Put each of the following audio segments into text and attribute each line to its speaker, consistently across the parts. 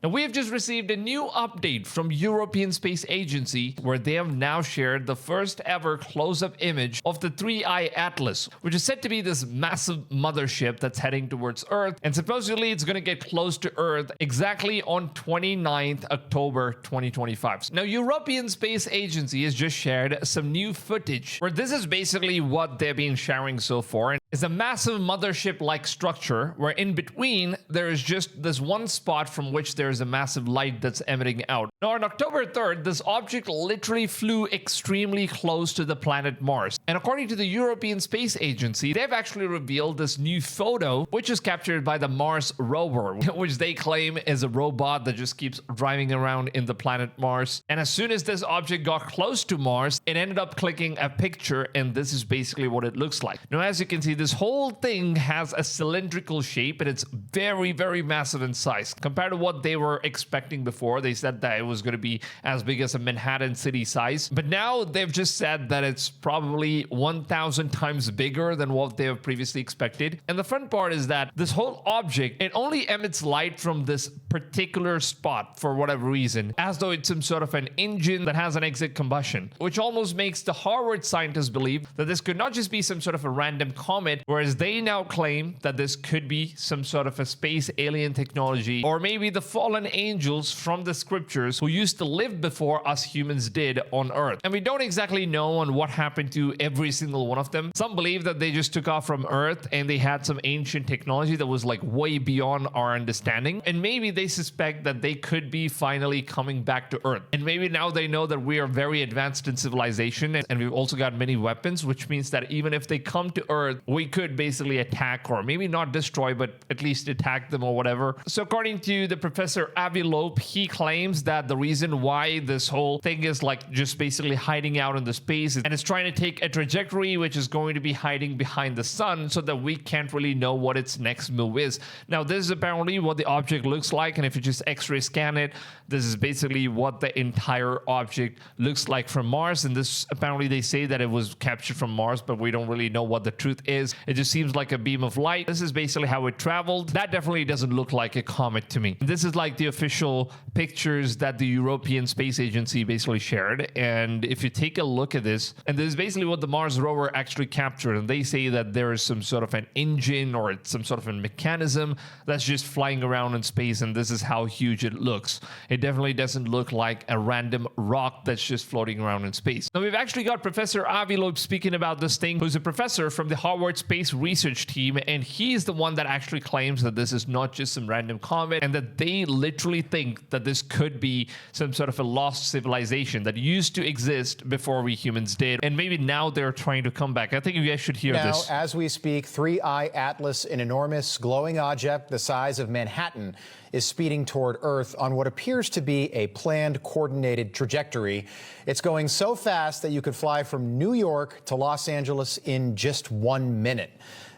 Speaker 1: Now, we have just received a new update from European Space Agency, where they have now shared the first ever close-up image of the 3I Atlas, which is said to be this massive mothership that's heading towards Earth, and supposedly it's going to get close to Earth exactly on 29th October 2025. Now, European Space Agency has just shared some new footage, where this is basically what they've been sharing so far. It's a massive mothership-like structure where in between there is just this one spot from which there is a massive light that's emitting out. Now, on October 3rd, this object literally flew extremely close to the planet Mars. And according to the European Space Agency, they've actually revealed this new photo, which is captured by the Mars rover, which they claim is a robot that just keeps driving around in the planet Mars. And as soon as this object got close to Mars, it ended up clicking a picture, and this is basically what it looks like. Now, as you can see, this whole thing has a cylindrical shape, and it's very, very massive in size. Compared to what they were expecting before, they said that it was going to be as big as a Manhattan city size. But now they've just said that it's probably 1,000 times bigger than what they have previously expected. And the fun part is that this whole object, it only emits light from this particular spot for whatever reason, as though it's some sort of an engine that has an exit combustion, which almost makes the Harvard scientists believe that this could not just be some sort of a random comet, whereas they now claim that this could be some sort of a space alien technology, or maybe the fallen angels from the scriptures who used to live before us humans did on Earth. And we don't exactly know on what happened to every single one of them. Some believe that they just took off from Earth and they had some ancient technology that was like way beyond our understanding. And maybe they suspect that they could be finally coming back to Earth. And maybe now they know that we are very advanced in civilization, and we've also got many weapons, which means that even if they come to Earth, we could basically attack, or maybe not destroy, but at least attack them or whatever. So according to the Professor Avi Loeb, he claims that the reason why this whole thing is like just basically hiding out in the space, and it's trying to take a trajectory which is going to be hiding behind the sun, so that we can't really know what its next move is. Now, this is apparently what the object looks like, and if you just X-ray scan it, this is basically what the entire object looks like from Mars. And this, apparently they say that it was captured from Mars, but we don't really know what the truth is. It just seems like a beam of light. This is basically how it traveled. That definitely doesn't look like a comet to me. This is like the official pictures that the European Space Agency basically shared. And if you take a look at this, and this is basically what the Mars rover actually captured, and they say that there is some sort of an engine or it's some sort of a mechanism that's just flying around in space, and this is how huge it looks. It definitely doesn't look like a random rock that's just floating around in space. Now, we've actually got Professor Avi Loeb speaking about this thing, who's a professor from the Harvard Space Research Team, and he's the one that actually claims that this is not just some random comet, and that they literally think that this could be some sort of a lost civilization that used to exist before we humans did, and maybe now they're trying to come back. I think you guys should hear this.
Speaker 2: Now, as we speak, 3I Atlas, an enormous glowing object the size of Manhattan, is speeding toward Earth on what appears to be a planned, coordinated trajectory. It's going so fast that you could fly from New York to Los Angeles in just 1 minute.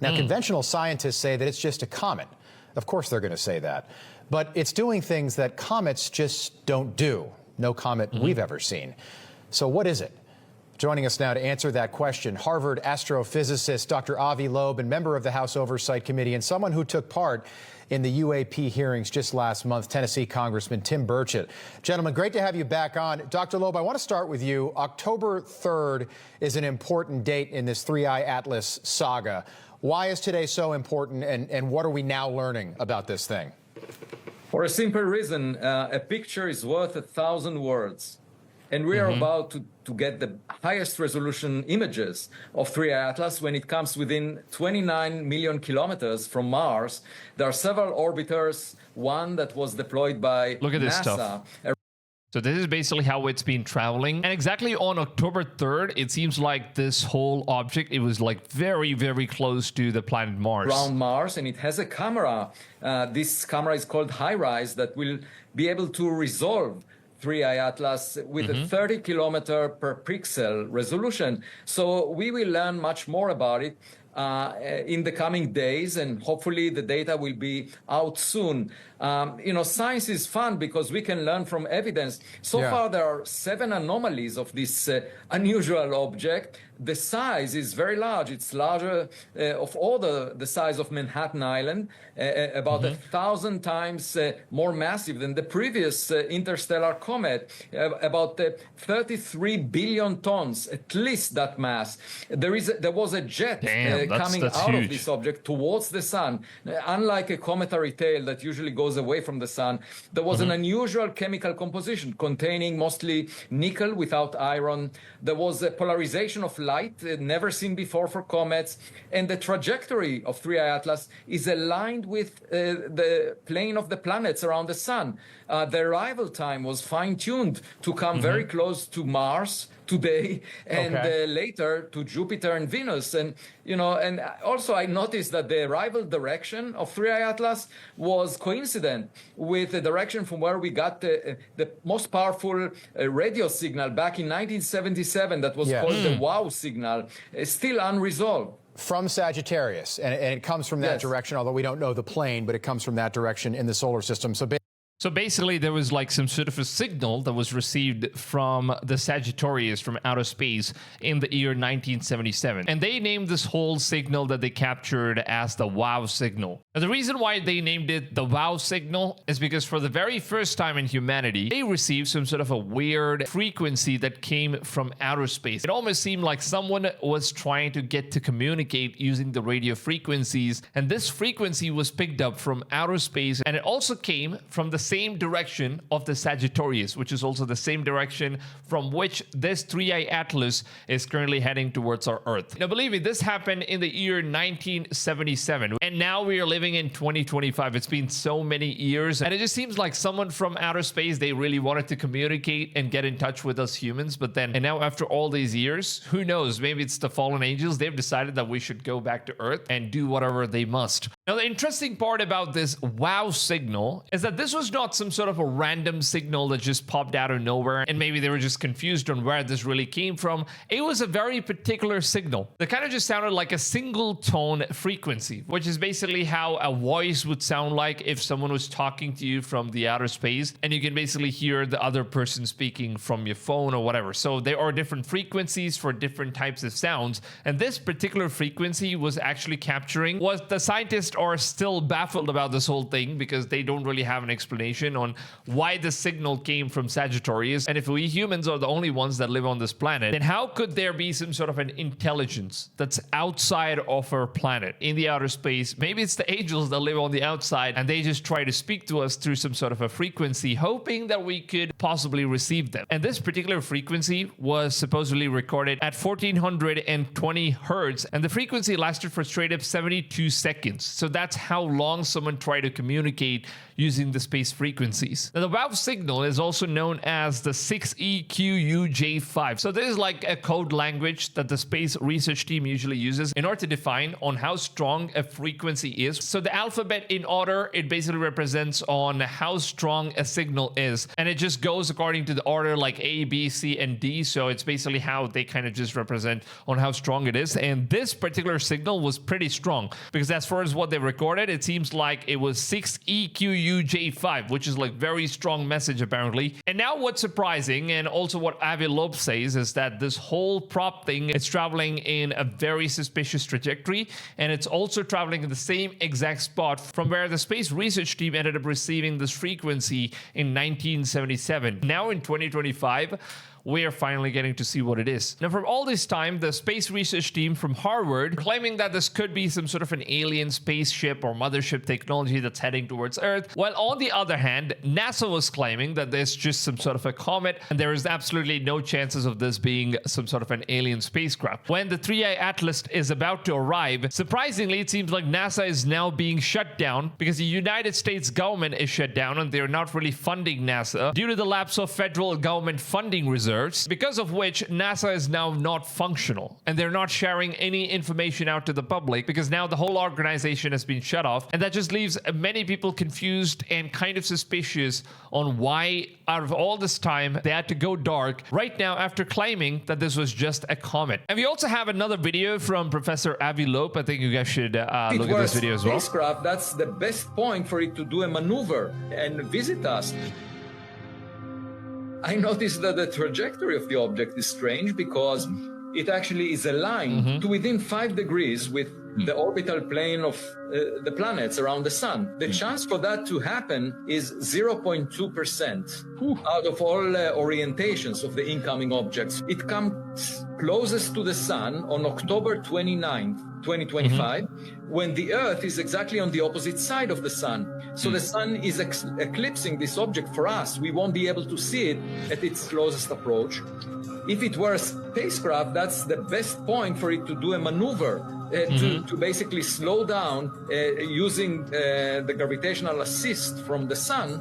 Speaker 2: Now, conventional scientists say that it's just a comet. Of course they're going to say that. But it's doing things that comets just don't do. No comet we've ever seen. So what is it? Joining us now to answer that question, Harvard astrophysicist Dr. Avi Loeb, and member of the House Oversight Committee, and someone who took part in the UAP hearings just last month, Tennessee Congressman Tim Burchett. Gentlemen, great to have you back on. Dr. Loeb, I want to start with you. October 3rd is an important date in this 3I Atlas saga. Why is today so important, and what are we now learning about this thing?
Speaker 3: For a simple reason, a picture is worth 1,000 words. And we are about to get the highest resolution images of 3I Atlas when it comes within 29 million kilometers from Mars. There are several orbiters, one that was deployed by
Speaker 1: Look at this
Speaker 3: NASA.
Speaker 1: stuff. So this is basically how it's been traveling. And exactly on October 3rd, it seems like this whole object, it was like very, very close to the planet Mars.
Speaker 3: Around Mars, and it has a camera. This camera is called HiRISE that will be able to resolve 3I Atlas with a 30 kilometer per pixel resolution. So we will learn much more about it. in the coming days, and hopefully the data will be out soon. Science is fun because we can learn from evidence. So far, there are 7 anomalies of this unusual object. The size is very large. It's larger of all the size of Manhattan Island, about 1,000 times more massive than the previous interstellar comet, about 33 billion tons, at least that mass. There was a jet coming out of this object towards the sun. Unlike a cometary tail that usually goes away from the sun, there was an unusual chemical composition containing mostly nickel without iron. There was a polarization of light never seen before for comets, and the trajectory of 3I Atlas is aligned with the plane of the planets around the sun. The arrival time was fine-tuned to come very close to Mars today, and later to Jupiter and Venus. And and also I noticed that the arrival direction of 3I Atlas was coincident with the direction from where we got the most powerful radio signal back in 1977 that was called the WOW signal, still unresolved.
Speaker 2: From Sagittarius, and it comes from that direction, although we don't know the plane, but it comes from that direction in the solar system.
Speaker 1: So basically, there was like some sort of a signal that was received from the Sagittarius from outer space in the year 1977. And they named this whole signal that they captured as the WOW signal. Now, the reason why they named it the WOW signal is because for the very first time in humanity, they received some sort of a weird frequency that came from outer space. It almost seemed like someone was trying to get to communicate using the radio frequencies. And this frequency was picked up from outer space, and it also came from the same direction of the Sagittarius, which is also the same direction from which this 3I Atlas is currently heading towards our Earth. Now, believe me, this happened in the year 1977, and now we are living in 2025. It's been so many years, and it just seems like someone from outer space, they really wanted to communicate and get in touch with us humans, and now after all these years, who knows, maybe it's the fallen angels. They've decided that we should go back to Earth and do whatever they must. Now, the interesting part about this WOW signal is that this was not some sort of a random signal that just popped out of nowhere, and maybe they were just confused on where this really came from. It was a very particular signal that kind of just sounded like a single tone frequency, which is basically how a voice would sound like if someone was talking to you from the outer space, and you can basically hear the other person speaking from your phone or whatever. So there are different frequencies for different types of sounds, and this particular frequency was actually capturing what the scientists are still baffled about this whole thing, because they don't really have an explanation on why the signal came from Sagittarius. And if we humans are the only ones that live on this planet, then how could there be some sort of an intelligence that's outside of our planet in the outer space? Maybe it's the angels that live on the outside, and they just try to speak to us through some sort of a frequency, hoping that we could possibly receive them. And this particular frequency was supposedly recorded at 1420 hertz, and the frequency lasted for straight up 72 seconds. So that's how long someone tried to communicate using the space frequencies. Now, the WOW signal is also known as the 6EQUJ5. So this is like a code language that the space research team usually uses in order to define on how strong a frequency is. So the alphabet in order, it basically represents on how strong a signal is. And it just goes according to the order like A, B, C, and D. So it's basically how they kind of just represent on how strong it is. And this particular signal was pretty strong, because as far as what they recorded, it seems like it was 6EQUJ5, which is like very strong message apparently. And now what's surprising, and also what Avi Loeb says, is that this whole prop thing is traveling in a very suspicious trajectory, and it's also traveling in the same exact spot from where the space research team ended up receiving this frequency in 1977. Now in 2025, we are finally getting to see what it is. Now, from all this time, the space research team from Harvard claiming that this could be some sort of an alien spaceship or mothership technology that's heading towards Earth, while on the other hand, NASA was claiming that there's just some sort of a comet and there is absolutely no chances of this being some sort of an alien spacecraft. When the 3I Atlas is about to arrive, surprisingly, it seems like NASA is now being shut down because the United States government is shut down and they're not really funding NASA due to the lapse of federal government funding reserves. observes, because of which NASA is now not functional. And they're not sharing any information out to the public because now the whole organization has been shut off. And that just leaves many people confused and kind of suspicious on why, out of all this time, they had to go dark right now after claiming that this was just a comet. And we also have another video from Professor Avi Loeb. I think you guys should look at this video as well.
Speaker 3: Spacecraft, that's the best point for it to do a maneuver and visit us. I noticed that the trajectory of the object is strange because it actually is aligned to within 5 degrees with the orbital plane of the planets around the sun. The chance for that to happen is 0.2% out of all orientations of the incoming objects. It comes closest to the sun on October 29th, 2025, when the Earth is exactly on the opposite side of the sun. So the sun is eclipsing this object for us. We won't be able to see it at its closest approach. If it were a spacecraft, that's the best point for it to do a maneuver to basically slow down using the gravitational assist from the sun,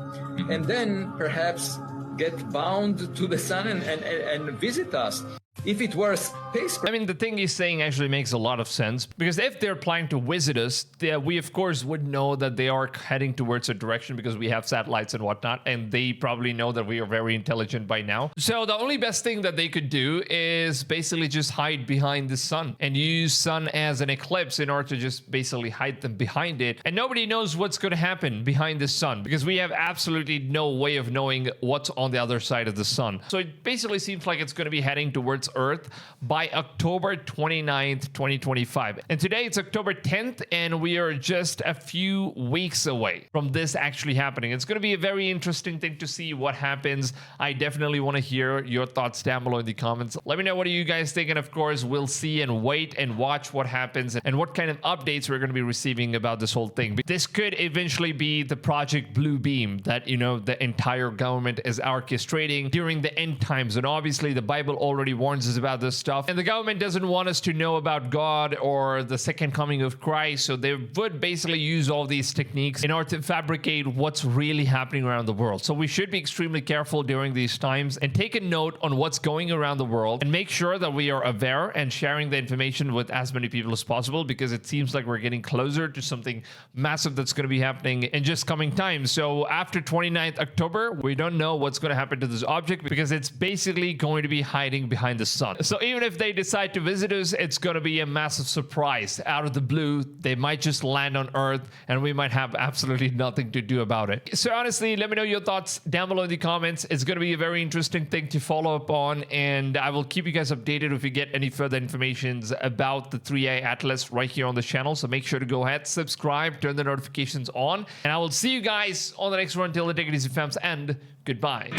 Speaker 3: and then perhaps get bound to the sun and visit us. If it were a spacecraft...
Speaker 1: I mean, the thing he's saying actually makes a lot of sense, because if they're planning to visit us, we of course would know that they are heading towards a direction because we have satellites and whatnot, and they probably know that we are very intelligent by now. So the only best thing that they could do is basically just hide behind the sun and use sun as an eclipse in order to just basically hide them behind it. And nobody knows what's going to happen behind the sun because we have absolutely no way of knowing what's on the other side of the sun. So it basically seems like it's going to be heading towards Earth by October 29th, 2025. And today it's October 10th, and we are just a few weeks away from this actually happening. It's going to be a very interesting thing to see what happens. I definitely want to hear your thoughts down below in the comments. Let me know what do you guys think, and of course we'll see and wait and watch what happens and what kind of updates we're going to be receiving about this whole thing. This could eventually be the Project Blue Beam that, you know, the entire government is orchestrating during the end times. And obviously the Bible already warns us about this stuff, and the government doesn't want us to know about God or the second coming of Christ, so they would basically use all these techniques in order to fabricate what's really happening around the world. So we should be extremely careful during these times and take a note on what's going around the world and make sure that we are aware and sharing the information with as many people as possible, because it seems like we're getting closer to something massive that's going to be happening in just coming time. So after 29th October, we don't know what's going to happen to this object because it's basically going to be hiding behind the sun. So even if they decide to visit us, it's going to be a massive surprise out of the blue. They might just land on Earth and we might have absolutely nothing to do about it. So honestly, let me know your thoughts down below in the comments. It's going to be a very interesting thing to follow up on, and I will keep you guys updated if we get any further information about the 3i Atlas right here on the channel. So make sure to go ahead, subscribe, turn the notifications on, and I will see you guys on the next one. Till then, take it easy, fams, and goodbye.